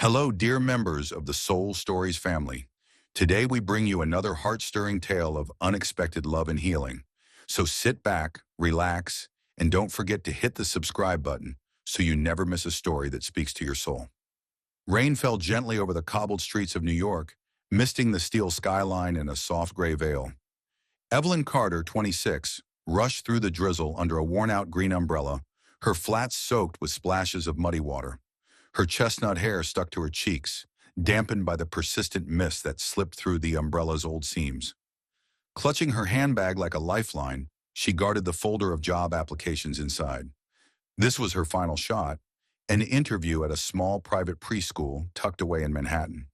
Hello, dear members of the Soul Stories family. Today we bring you another heart-stirring tale of unexpected love and healing. So sit back, relax, and don't forget to hit the subscribe button so you never miss a story that speaks to your soul. Rain fell gently over the cobbled streets of New York, misting the steel skyline in a soft gray veil. Evelyn Carter, 26, rushed through the drizzle under a worn-out green umbrella, her flats soaked with splashes of muddy water. Her chestnut hair stuck to her cheeks, dampened by the persistent mist that slipped through the umbrella's old seams. Clutching her handbag like a lifeline, she guarded the folder of job applications inside. This was her final shot, an interview at a small private preschool tucked away in Manhattan.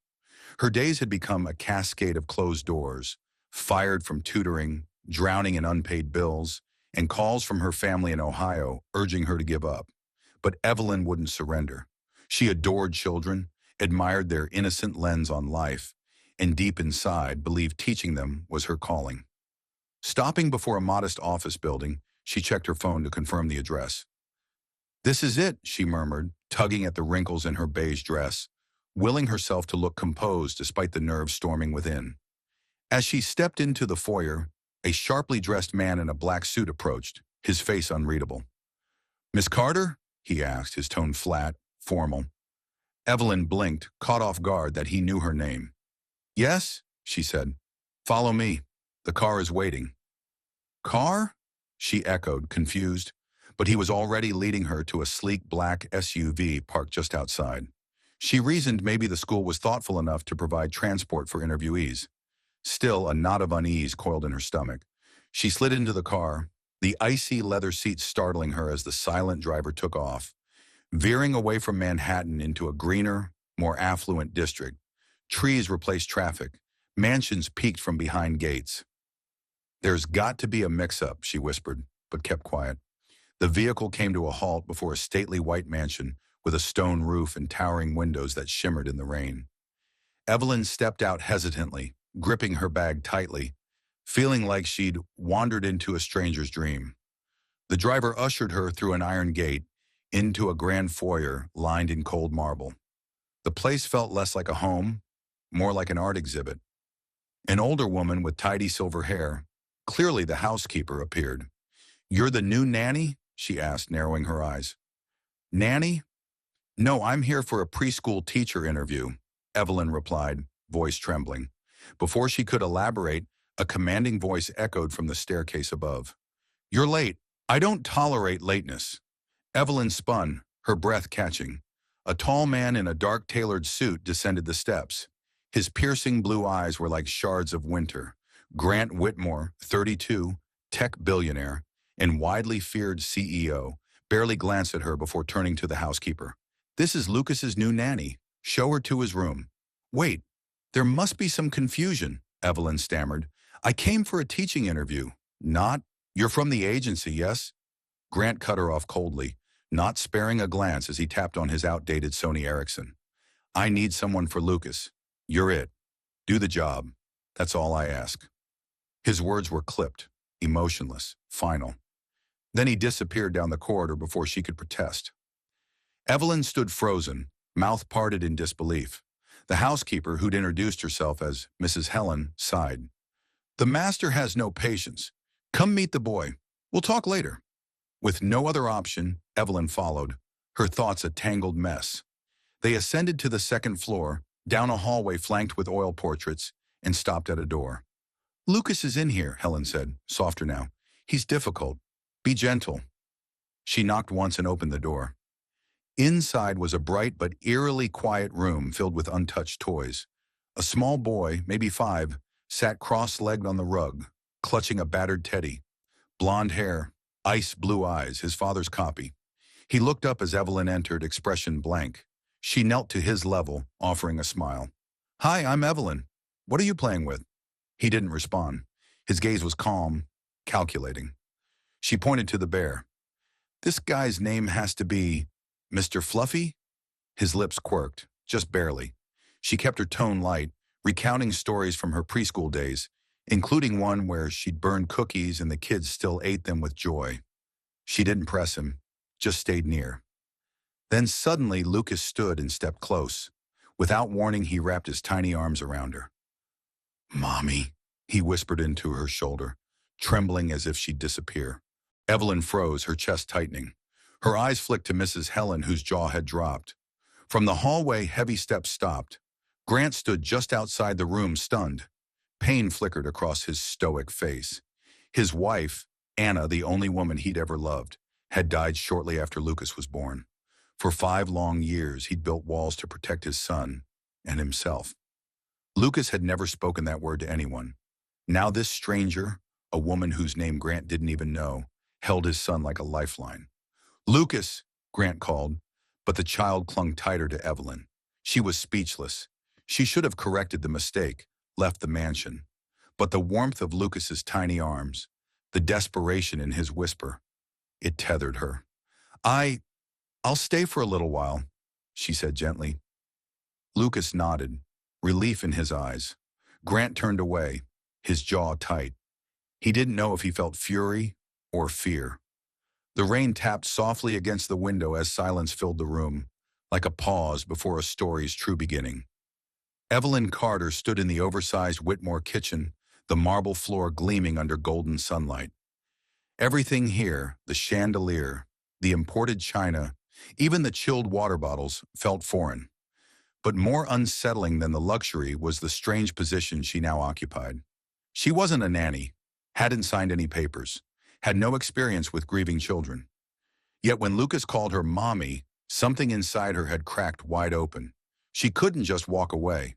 Her days had become a cascade of closed doors, fired from tutoring, drowning in unpaid bills, and calls from her family in Ohio urging her to give up. But Evelyn wouldn't surrender. She adored children, admired their innocent lens on life, and deep inside believed teaching them was her calling. Stopping before a modest office building, she checked her phone to confirm the address. "This is it," she murmured, tugging at the wrinkles in her beige dress, willing herself to look composed despite the nerves storming within. As she stepped into the foyer, a sharply dressed man in a black suit approached, his face unreadable. "Miss Carter?" he asked, his tone flat, formal. Evelyn blinked, caught off guard that he knew her name. "Yes," she said. "Follow me. The car is waiting." "Car?" she echoed, confused, but he was already leading her to a sleek black SUV parked just outside. She reasoned maybe the school was thoughtful enough to provide transport for interviewees. Still, a knot of unease coiled in her stomach. She slid into the car, the icy leather seats startling her as the silent driver took off. Veering away from Manhattan into a greener, more affluent district, trees replaced traffic, mansions peeked from behind gates. "There's got to be a mix-up," she whispered, but kept quiet. The vehicle came to a halt before a stately white mansion with a stone roof and towering windows that shimmered in the rain. Evelyn stepped out hesitantly, gripping her bag tightly, feeling like she'd wandered into a stranger's dream. The driver ushered her through an iron gate, into a grand foyer lined in cold marble. The place felt less like a home, more like an art exhibit. An older woman with tidy silver hair, clearly the housekeeper, appeared. "You're the new nanny?" she asked, narrowing her eyes. "Nanny? No, I'm here for a preschool teacher interview," Evelyn replied, voice trembling. Before she could elaborate, a commanding voice echoed from the staircase above. "You're late. I don't tolerate lateness." Evelyn spun, her breath catching. A tall man in a dark tailored suit descended the steps. His piercing blue eyes were like shards of winter. Grant Whitmore, 32, tech billionaire, and widely feared CEO, barely glanced at her before turning to the housekeeper. "This is Lucas's new nanny. Show her to his room." "Wait, there must be some confusion," Evelyn stammered. "I came for a teaching interview." "Not? You're from the agency, yes?" Grant cut her off coldly, not sparing a glance as he tapped on his outdated Sony Ericsson. "I need someone for Lucas. You're it. Do the job. That's all I ask." His words were clipped, emotionless, final. Then he disappeared down the corridor before she could protest. Evelyn stood frozen, mouth parted in disbelief. The housekeeper, who'd introduced herself as Mrs. Helen, sighed. "The master has no patience. Come meet the boy. We'll talk later." With no other option, Evelyn followed, her thoughts a tangled mess. They ascended to the second floor, down a hallway flanked with oil portraits, and stopped at a door. "Lucas is in here," Helen said, softer now. "He's difficult. Be gentle." She knocked once and opened the door. Inside was a bright but eerily quiet room filled with untouched toys. A small boy, maybe 5, sat cross-legged on the rug, clutching a battered teddy. Blonde hair, ice blue eyes, his father's copy. He looked up as Evelyn entered, expression blank. She knelt to his level, offering a smile. "Hi, I'm Evelyn. What are you playing with?" He didn't respond. His gaze was calm, calculating. She pointed to the bear. "This guy's name has to be Mr. Fluffy?" His lips quirked, just barely. She kept her tone light, recounting stories from her preschool days, including one where she'd burned cookies and the kids still ate them with joy. She didn't press him, just stayed near. Then suddenly Lucas stood and stepped close. Without warning, he wrapped his tiny arms around her. "Mommy," he whispered into her shoulder, trembling as if she'd disappear. Evelyn froze, her chest tightening. Her eyes flicked to Mrs. Helen, whose jaw had dropped. From the hallway, heavy steps stopped. Grant stood just outside the room, stunned. Pain flickered across his stoic face. His wife, Anna, the only woman he'd ever loved, had died shortly after Lucas was born. For 5 long years, he'd built walls to protect his son and himself. Lucas had never spoken that word to anyone. Now this stranger, a woman whose name Grant didn't even know, held his son like a lifeline. "Lucas," Grant called, but the child clung tighter to Evelyn. She was speechless. She should have corrected the mistake, left the mansion. But the warmth of Lucas's tiny arms, the desperation in his whisper, it tethered her. I'll stay for a little while," she said gently. Lucas nodded, relief in his eyes. Grant turned away, his jaw tight. He didn't know if he felt fury or fear. The rain tapped softly against the window as silence filled the room, like a pause before a story's true beginning. Evelyn Carter stood in the oversized Whitmore kitchen, the marble floor gleaming under golden sunlight. Everything here, the chandelier, the imported china, even the chilled water bottles, felt foreign. But more unsettling than the luxury was the strange position she now occupied. She wasn't a nanny, hadn't signed any papers, had no experience with grieving children. Yet when Lucas called her mommy, something inside her had cracked wide open. She couldn't just walk away.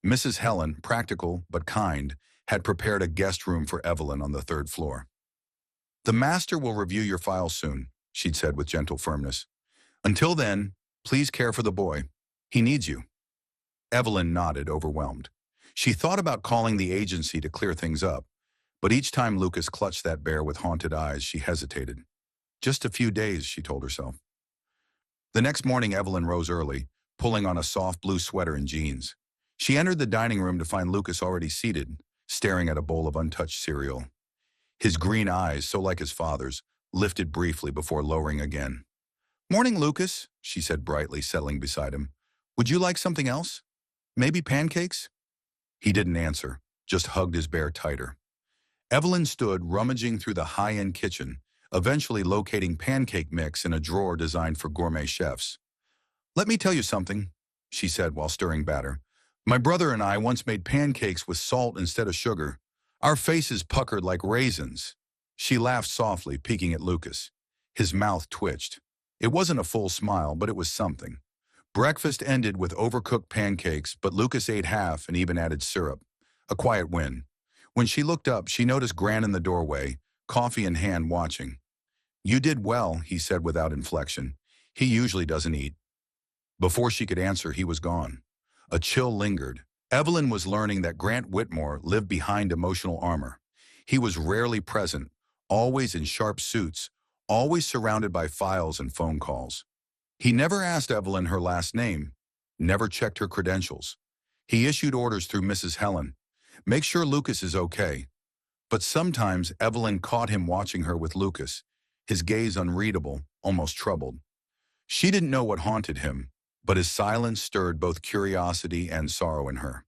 Mrs. Helen, practical but kind, had prepared a guest room for Evelyn on the 3rd floor. "The master will review your file soon," she'd said with gentle firmness. "Until then, please care for the boy. He needs you." Evelyn nodded, overwhelmed. She thought about calling the agency to clear things up, but each time Lucas clutched that bear with haunted eyes, she hesitated. Just a few days, she told herself. The next morning, Evelyn rose early, pulling on a soft blue sweater and jeans. She entered the dining room to find Lucas already seated, staring at a bowl of untouched cereal. His green eyes, so like his father's, lifted briefly before lowering again. "Morning, Lucas," she said brightly, settling beside him. "Would you like something else? Maybe pancakes?" He didn't answer, just hugged his bear tighter. Evelyn stood rummaging through the high-end kitchen, eventually locating pancake mix in a drawer designed for gourmet chefs. "Let me tell you something," she said while stirring batter. "My brother and I once made pancakes with salt instead of sugar. Our faces puckered like raisins." She laughed softly, peeking at Lucas. His mouth twitched. It wasn't a full smile, but it was something. Breakfast ended with overcooked pancakes, but Lucas ate half and even added syrup. A quiet win. When she looked up, she noticed Grant in the doorway, coffee in hand, watching. "You did well," he said without inflection. "He usually doesn't eat." Before she could answer, he was gone. A chill lingered. Evelyn was learning that Grant Whitmore lived behind emotional armor. He was rarely present, always in sharp suits, always surrounded by files and phone calls. He never asked Evelyn her last name, never checked her credentials. He issued orders through Mrs. Helen. "Make sure Lucas is okay." But sometimes Evelyn caught him watching her with Lucas, his gaze unreadable, almost troubled. She didn't know what haunted him, but his silence stirred both curiosity and sorrow in her.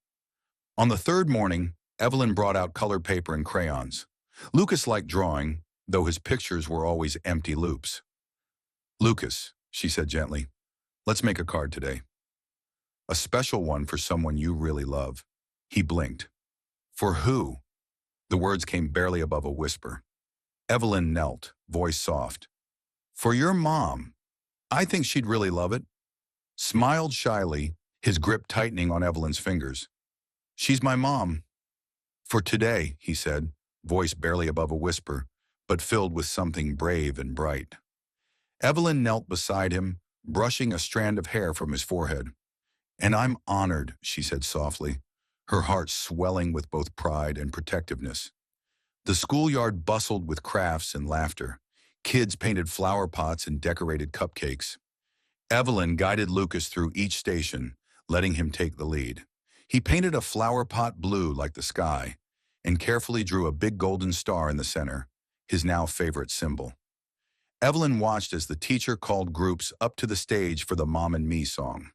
On the 3rd morning, Evelyn brought out colored paper and crayons. Lucas liked drawing, though his pictures were always empty loops. "Lucas," she said gently, "let's make a card today. A special one for someone you really love." He blinked. "For who?" The words came barely above a whisper. Evelyn knelt, voice soft. "For your mom. I think she'd really love it." Smiled shyly, his grip tightening on Evelyn's fingers. "She's my mom." "For today," he said, voice barely above a whisper, but filled with something brave and bright. Evelyn knelt beside him, brushing a strand of hair from his forehead. "And I'm honored," she said softly, her heart swelling with both pride and protectiveness. The schoolyard bustled with crafts and laughter. Kids painted flower pots and decorated cupcakes. Evelyn guided Lucas through each station, letting him take the lead. He painted a flower pot blue like the sky, and carefully drew a big golden star in the center, his now favorite symbol. Evelyn watched as the teacher called groups up to the stage for the Mom and Me song.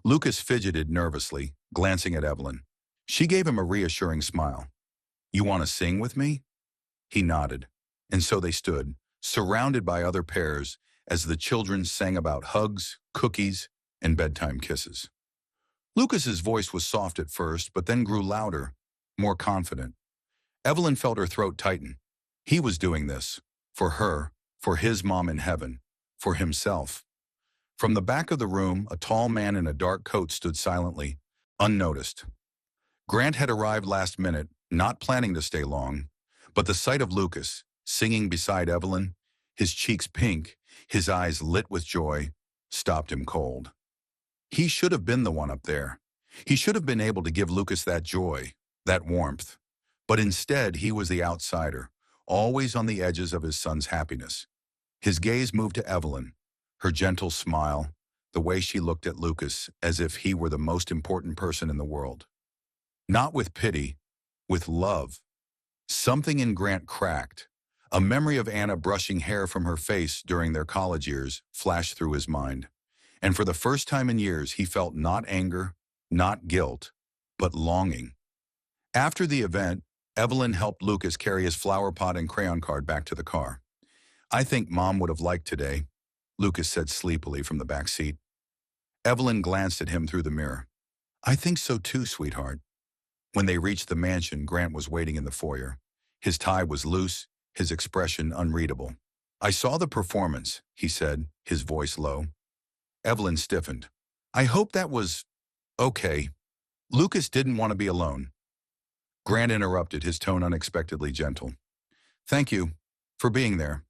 Lucas fidgeted nervously, glancing at Evelyn. She gave him a reassuring smile. "You want to sing with me?" He nodded, and so they stood, surrounded by other pairs, as the children sang about hugs, cookies, and bedtime kisses. Lucas's voice was soft at first, but then grew louder, more confident. Evelyn felt her throat tighten. He was doing this. For her, for his mom in heaven, for himself. From the back of the room, a tall man in a dark coat stood silently, unnoticed. Grant had arrived last minute, not planning to stay long, but the sight of Lucas, singing beside Evelyn, his cheeks pink, his eyes lit with joy, stopped him cold. He should have been the one up there. He should have been able to give Lucas that joy, that warmth. But instead, he was the outsider, always on the edges of his son's happiness. His gaze moved to Evelyn, her gentle smile, the way she looked at Lucas as if he were the most important person in the world. Not with pity, with love. Something in Grant cracked. A memory of Anna brushing hair from her face during their college years flashed through his mind. And for the first time in years, he felt not anger, not guilt, but longing. After the event, Evelyn helped Lucas carry his flower pot and crayon card back to the car. "I think Mom would have liked today," Lucas said sleepily from the back seat. Evelyn glanced at him through the mirror. "I think so too, sweetheart." When they reached the mansion, Grant was waiting in the foyer. His tie was loose, his expression unreadable. "I saw the performance," he said, his voice low. Evelyn stiffened. "I hope that was okay." Lucas didn't want to be alone. Grant interrupted, his tone unexpectedly gentle. "Thank you for being there."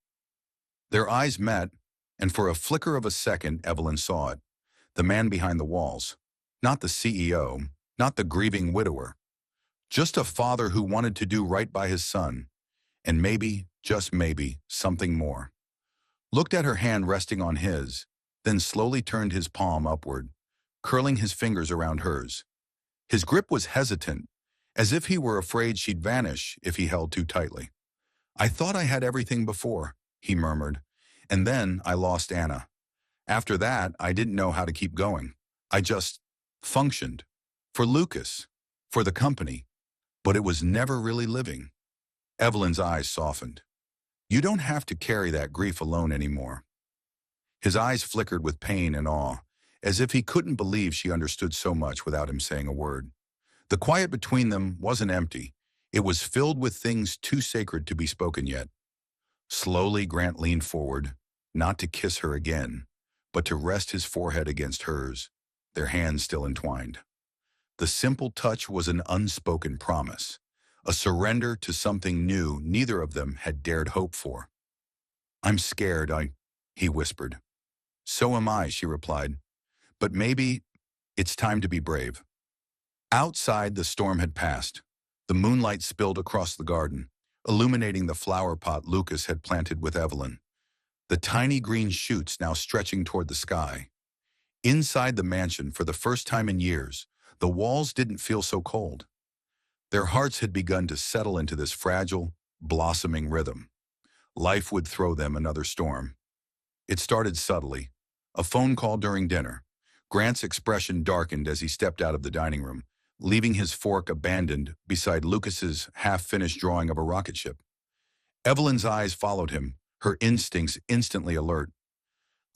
Their eyes met, and for a flicker of a second, Evelyn saw it. The man behind the walls. Not the CEO, not the grieving widower. Just a father who wanted to do right by his son, and maybe, just maybe, something more. Looked at her hand resting on his, then slowly turned his palm upward, curling his fingers around hers. His grip was hesitant, as if he were afraid she'd vanish if he held too tightly. "I thought I had everything before," he murmured, "and then I lost Anna. After that, I didn't know how to keep going. I just functioned. For Lucas, for the company, but it was never really living." Evelyn's eyes softened. "You don't have to carry that grief alone anymore." His eyes flickered with pain and awe, as if he couldn't believe she understood so much without him saying a word. The quiet between them wasn't empty. It was filled with things too sacred to be spoken yet. Slowly, Grant leaned forward, not to kiss her again, but to rest his forehead against hers, their hands still entwined. The simple touch was an unspoken promise, a surrender to something new neither of them had dared hope for. "I'm scared, he whispered. "So am I," she replied. "But maybe it's time to be brave." Outside, the storm had passed. The moonlight spilled across the garden, illuminating the flower pot Lucas had planted with Evelyn. The tiny green shoots now stretching toward the sky. Inside the mansion, for the first time in years, the walls didn't feel so cold. Their hearts had begun to settle into this fragile, blossoming rhythm. Life would throw them another storm. It started subtly. A phone call during dinner. Grant's expression darkened as he stepped out of the dining room, leaving his fork abandoned beside Lucas's half-finished drawing of a rocket ship. Evelyn's eyes followed him, her instincts instantly alert.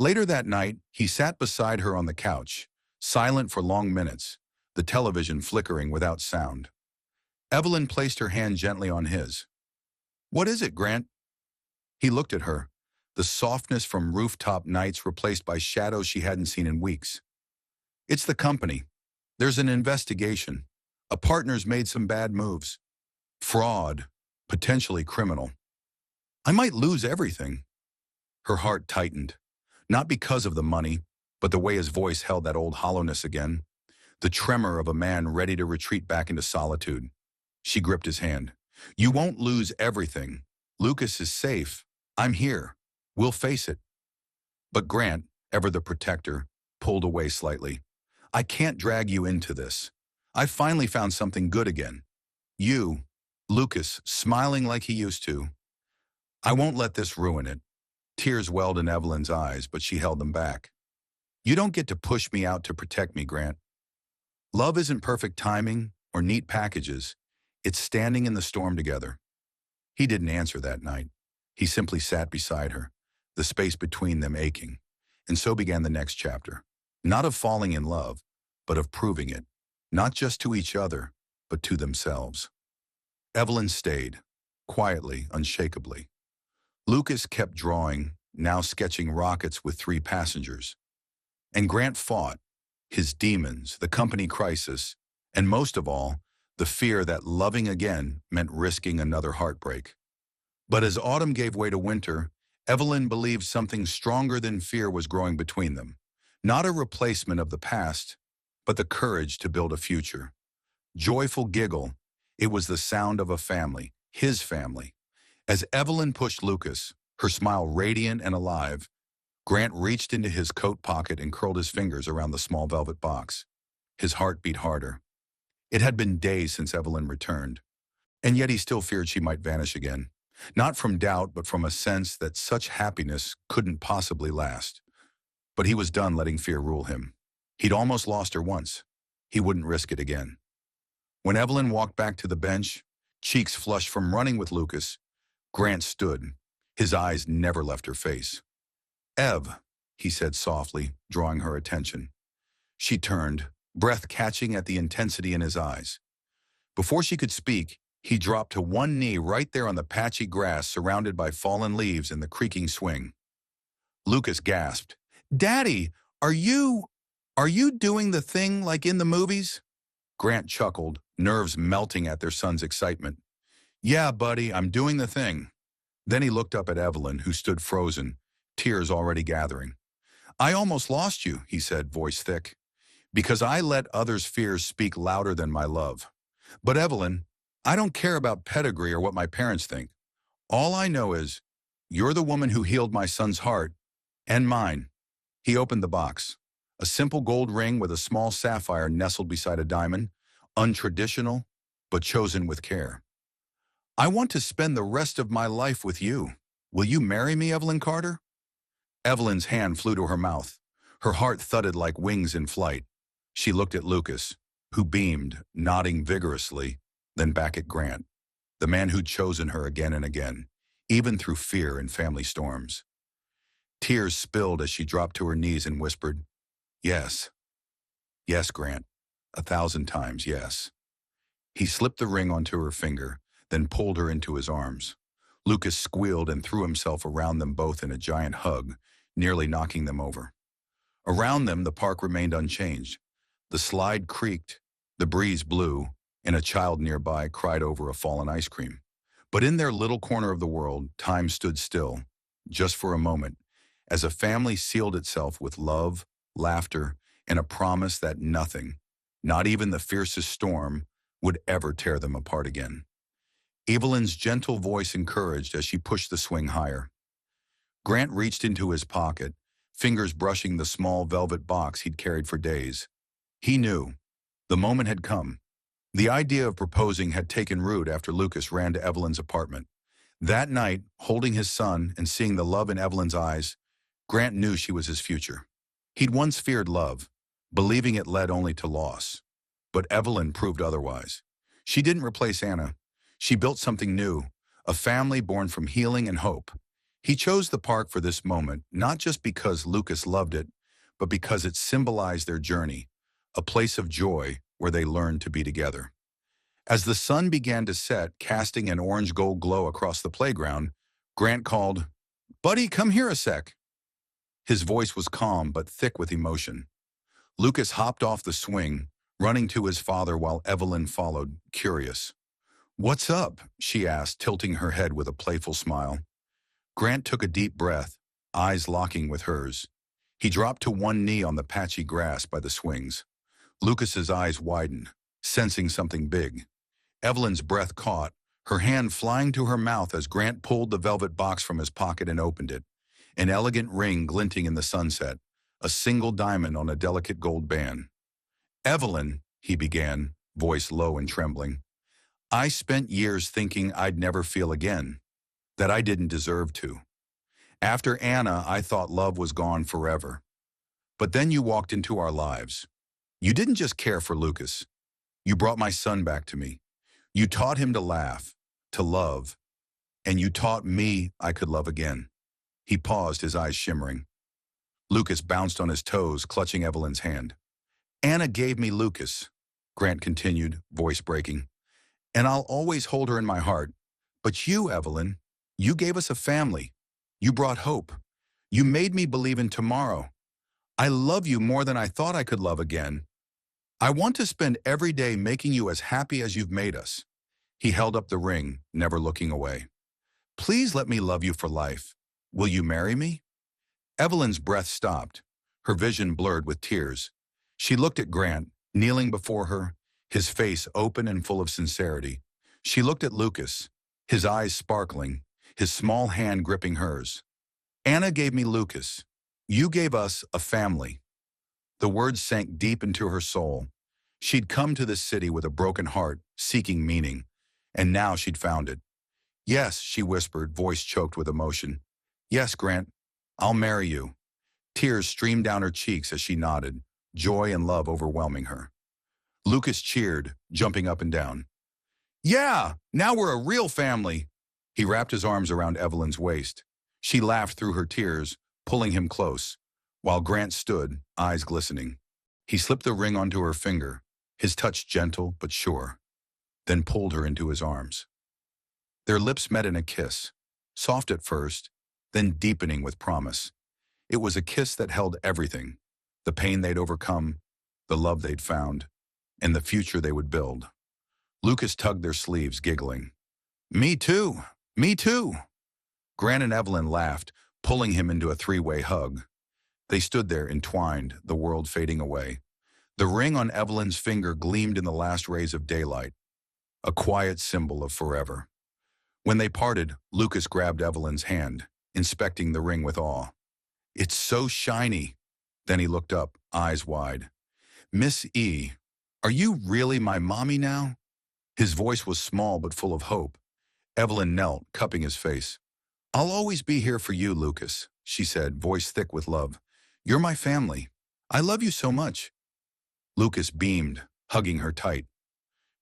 Later that night, he sat beside her on the couch, silent for long minutes, the television flickering without sound. Evelyn placed her hand gently on his. "What is it, Grant?" He looked at her, the softness from rooftop nights replaced by shadows she hadn't seen in weeks. "It's the company. There's an investigation. A partner's made some bad moves. Fraud, potentially criminal. I might lose everything." Her heart tightened, not because of the money, but the way his voice held that old hollowness again, the tremor of a man ready to retreat back into solitude. She gripped his hand. "You won't lose everything. Lucas is safe. I'm here. We'll face it." But Grant, ever the protector, pulled away slightly. "I can't drag you into this. I finally found something good again. You, Lucas, smiling like he used to. I won't let this ruin it." Tears welled in Evelyn's eyes, but she held them back. You don't get to push me out to protect me, Grant. Love isn't perfect timing or neat packages. It's standing in the storm together. He didn't answer that night. He simply sat beside her, the space between them aching. And so began the next chapter. Not of falling in love, but of proving it. Not just to each other, but to themselves. Evelyn stayed, quietly, unshakably. Lucas kept drawing, now sketching rockets with 3 passengers. And Grant fought, his demons, the company crisis, and most of all, the fear that loving again meant risking another heartbreak. But as autumn gave way to winter, Evelyn believed something stronger than fear was growing between them. Not a replacement of the past, but the courage to build a future. Joyful giggle, it was the sound of a family, his family. As Evelyn pushed Lucas, her smile radiant and alive, Grant reached into his coat pocket and curled his fingers around the small velvet box. His heart beat harder. It had been days since Evelyn returned, and yet he still feared she might vanish again. Not from doubt, but from a sense that such happiness couldn't possibly last. But he was done letting fear rule him. He'd almost lost her once. He wouldn't risk it again. When Evelyn walked back to the bench, cheeks flushed from running with Lucas, Grant stood. His eyes never left her face. "Ev," he said softly, drawing her attention. She turned, breath catching at the intensity in his eyes. Before she could speak, he dropped to one knee right there on the patchy grass surrounded by fallen leaves and the creaking swing. Lucas gasped, "Daddy, are you doing the thing like in the movies?" Grant chuckled, nerves melting at their son's excitement. "Yeah, buddy, I'm doing the thing." Then he looked up at Evelyn, who stood frozen, tears already gathering. "I almost lost you," he said, voice thick, "because I let others' fears speak louder than my love. But Evelyn, I don't care about pedigree or what my parents think. All I know is, you're the woman who healed my son's heart, and mine." He opened the box. A simple gold ring with a small sapphire nestled beside a diamond, untraditional, but chosen with care. "I want to spend the rest of my life with you. Will you marry me, Evelyn Carter?" Evelyn's hand flew to her mouth. Her heart thudded like wings in flight. She looked at Lucas, who beamed, nodding vigorously, then back at Grant, the man who'd chosen her again and again, even through fear and family storms. Tears spilled as she dropped to her knees and whispered, "Yes. Yes, Grant. 1,000 times yes." He slipped the ring onto her finger, then pulled her into his arms. Lucas squealed and threw himself around them both in a giant hug, nearly knocking them over. Around them, the park remained unchanged. The slide creaked, the breeze blew, and a child nearby cried over a fallen ice cream. But in their little corner of the world, time stood still, just for a moment, as a family sealed itself with love, laughter, and a promise that nothing, not even the fiercest storm, would ever tear them apart again. Evelyn's gentle voice encouraged as she pushed the swing higher. Grant reached into his pocket, fingers brushing the small velvet box he'd carried for days. He knew. The moment had come. The idea of proposing had taken root after Lucas ran to Evelyn's apartment. That night, holding his son and seeing the love in Evelyn's eyes, Grant knew she was his future. He'd once feared love, believing it led only to loss. But Evelyn proved otherwise. She didn't replace Anna. She built something new, a family born from healing and hope. He chose the park for this moment, not just because Lucas loved it, but because it symbolized their journey, a place of joy where they learned to be together. As the sun began to set, casting an orange-gold glow across the playground, Grant called, "Buddy, come here a sec." His voice was calm but thick with emotion. Lucas hopped off the swing, running to his father while Evelyn followed, curious. "What's up?" she asked, tilting her head with a playful smile. Grant took a deep breath, eyes locking with hers. He dropped to one knee on the patchy grass by the swings. Lucas's eyes widened, sensing something big. Evelyn's breath caught, her hand flying to her mouth as Grant pulled the velvet box from his pocket and opened it. An elegant ring glinting in the sunset, a single diamond on a delicate gold band. "Evelyn," he began, voice low and trembling, "I spent years thinking I'd never feel again, that I didn't deserve to. After Anna, I thought love was gone forever. But then you walked into our lives. You didn't just care for Lucas. You brought my son back to me. You taught him to laugh, to love, and you taught me I could love again." He paused, his eyes shimmering. Lucas bounced on his toes, clutching Evelyn's hand. "Anna gave me Lucas," Grant continued, voice breaking. "And I'll always hold her in my heart. But you, Evelyn, you gave us a family. You brought hope. You made me believe in tomorrow. I love you more than I thought I could love again. I want to spend every day making you as happy as you've made us." He held up the ring, never looking away. "Please let me love you for life. Will you marry me?" Evelyn's breath stopped, her vision blurred with tears. She looked at Grant, kneeling before her, his face open and full of sincerity. She looked at Lucas, his eyes sparkling, his small hand gripping hers. "Anna gave me Lucas. You gave us a family." The words sank deep into her soul. She'd come to this city with a broken heart, seeking meaning, and now she'd found it. "Yes," she whispered, voice choked with emotion. "Yes, Grant, I'll marry you." Tears streamed down her cheeks as she nodded, joy and love overwhelming her. Lucas cheered, jumping up and down. "Yeah, now we're a real family." He wrapped his arms around Evelyn's waist. She laughed through her tears, pulling him close, while Grant stood, eyes glistening. He slipped the ring onto her finger, his touch gentle but sure, then pulled her into his arms. Their lips met in a kiss, soft at first, then deepening with promise. It was a kiss that held everything, the pain they'd overcome, the love they'd found, and the future they would build. Lucas tugged their sleeves, giggling. "Me too, me too." Grant and Evelyn laughed, pulling him into a three-way hug. They stood there entwined, the world fading away. The ring on Evelyn's finger gleamed in the last rays of daylight, a quiet symbol of forever. When they parted, Lucas grabbed Evelyn's hand, inspecting the ring with awe. "It's so shiny." Then he looked up, eyes wide. "Miss E, are you really my mommy now?" His voice was small but full of hope. Evelyn knelt, cupping his face. "I'll always be here for you, Lucas," she said, voice thick with love. "You're my family. I love you so much." Lucas beamed, hugging her tight.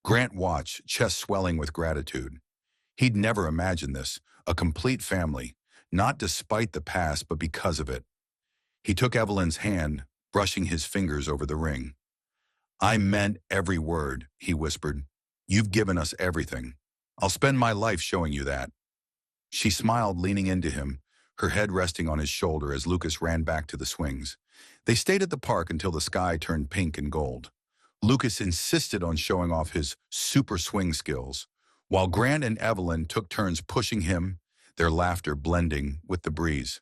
Grant watched, chest swelling with gratitude. He'd never imagined this, a complete family, not despite the past, but because of it. He took Evelyn's hand, brushing his fingers over the ring. "I meant every word," he whispered. "You've given us everything. I'll spend my life showing you that." She smiled, leaning into him, her head resting on his shoulder as Lucas ran back to the swings. They stayed at the park until the sky turned pink and gold. Lucas insisted on showing off his super swing skills, while Grant and Evelyn took turns pushing him, their laughter blending with the breeze.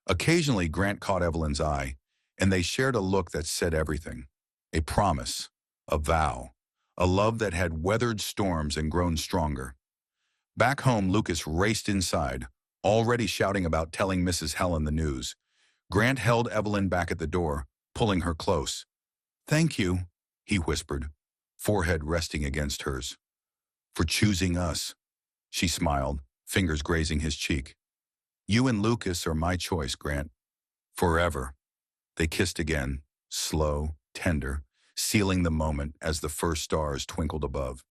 Occasionally, Grant caught Evelyn's eye, and they shared a look that said everything. A promise, a vow, a love that had weathered storms and grown stronger. Back home, Lucas raced inside, already shouting about telling Mrs. Helen the news. Grant held Evelyn back at the door, pulling her close. "Thank you," he whispered, forehead resting against hers. "For choosing us." She smiled, fingers grazing his cheek. "You and Lucas are my choice, Grant. Forever." They kissed again, slow, tender, sealing the moment as the first stars twinkled above.